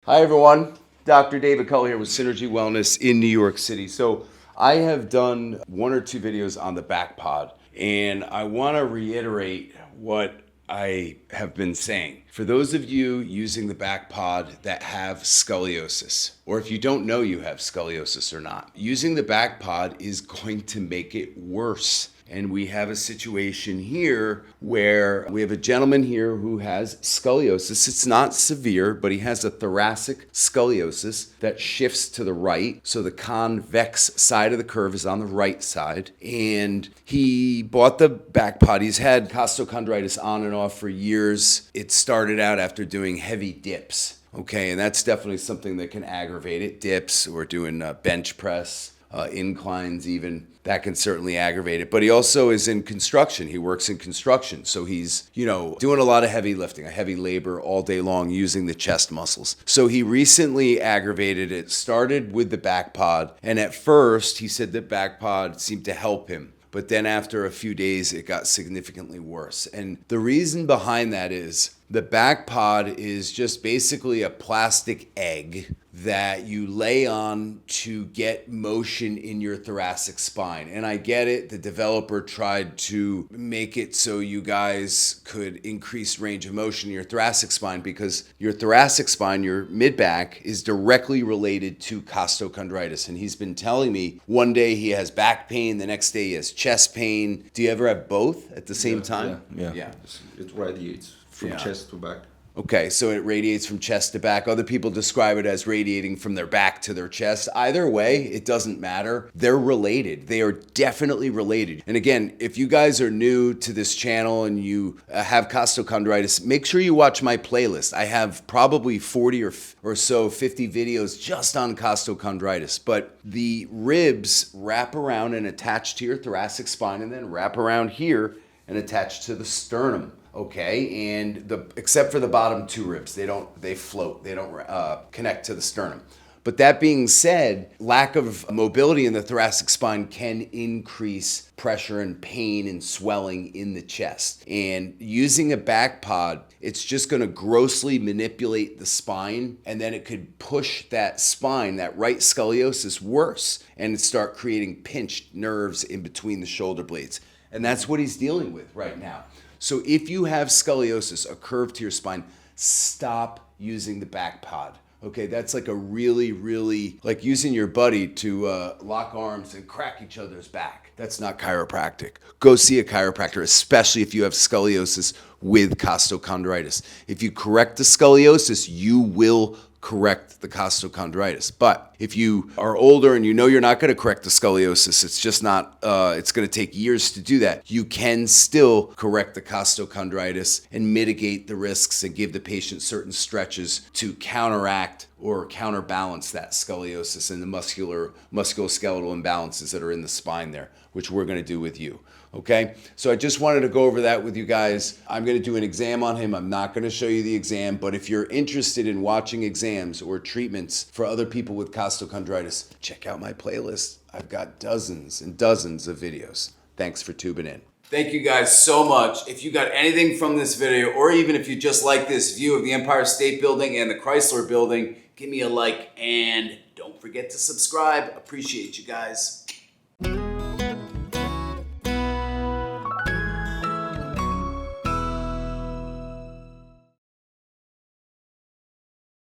Hi everyone, Dr. David Kulla here with Synergy Wellness in New York City. So I have done one or two videos on the BackPod, and I want to reiterate what I have been saying. For those of you using the BackPod that have scoliosis, or if you don't know you have scoliosis or not, using the BackPod is going to make it worse. And we have a situation here where we have a gentleman here who has scoliosis. It's not severe, but he has a thoracic scoliosis that shifts to the right. So the convex side of the curve is on the right side. And he bought the BackPod. He's had costochondritis on and off for years. It started out after doing heavy dips. Okay, and that's definitely something that can aggravate it. Dips or doing bench press. Inclines even, that can certainly aggravate it. But he also is in construction. He works in construction. So he's, doing a lot of heavy lifting, a heavy labor all day long using the chest muscles. So he recently aggravated it, started with the BackPod. And at first he said that BackPod seemed to help him. But then after a few days, it got significantly worse. And the reason behind that is the BackPod is just basically a plastic egg that you lay on to get motion in your thoracic spine. And I get it, the developer tried to make it so you guys could increase range of motion in your thoracic spine because your thoracic spine, your mid-back, is directly related to costochondritis. And he's been telling me one day he has back pain, the next day he has chest pain. Do you ever have both at the same time? Yeah. It radiates from chest to back. Okay, so it radiates from chest to back. Other people describe it as radiating from their back to their chest. Either way, it doesn't matter. They're related. They are definitely related. And again, if you guys are new to this channel and you have costochondritis, make sure you watch my playlist. I have probably 40 or so 50 videos just on costochondritis. But the ribs wrap around and attach to your thoracic spine and then wrap around here and attach to the sternum. Okay, and except for the bottom two ribs, they float. They don't connect to the sternum. But that being said, lack of mobility in the thoracic spine can increase pressure and pain and swelling in the chest. And using a BackPod, it's just going to grossly manipulate the spine, and then it could push that spine, that right scoliosis, worse, and start creating pinched nerves in between the shoulder blades. And that's what he's dealing with right now. So if you have scoliosis, a curve to your spine, stop using the BackPod. Okay, that's like a really, like using your buddy to lock arms and crack each other's back. That's not chiropractic. Go see a chiropractor, especially if you have scoliosis with costochondritis. If you correct the scoliosis, you will correct the costochondritis. But if you are older and you know you're not going to correct the scoliosis, it's just not, it's going to take years to do that. You can still correct the costochondritis and mitigate the risks and give the patient certain stretches to counteract or counterbalance that scoliosis and the musculoskeletal imbalances that are in the spine there, which we're going to do with you. Okay, so I just wanted to go over that with you guys. I'm going to do an exam on him. I'm not going to show you the exam, but if you're interested in watching exams or treatments for other people with costochondritis, check out my playlist. I've got dozens and dozens of videos. Thanks for tuning in. Thank you guys so much. If you got anything from this video, or even if you just like this view of the Empire State Building and the Chrysler Building, give me a like and don't forget to subscribe. Appreciate you guys.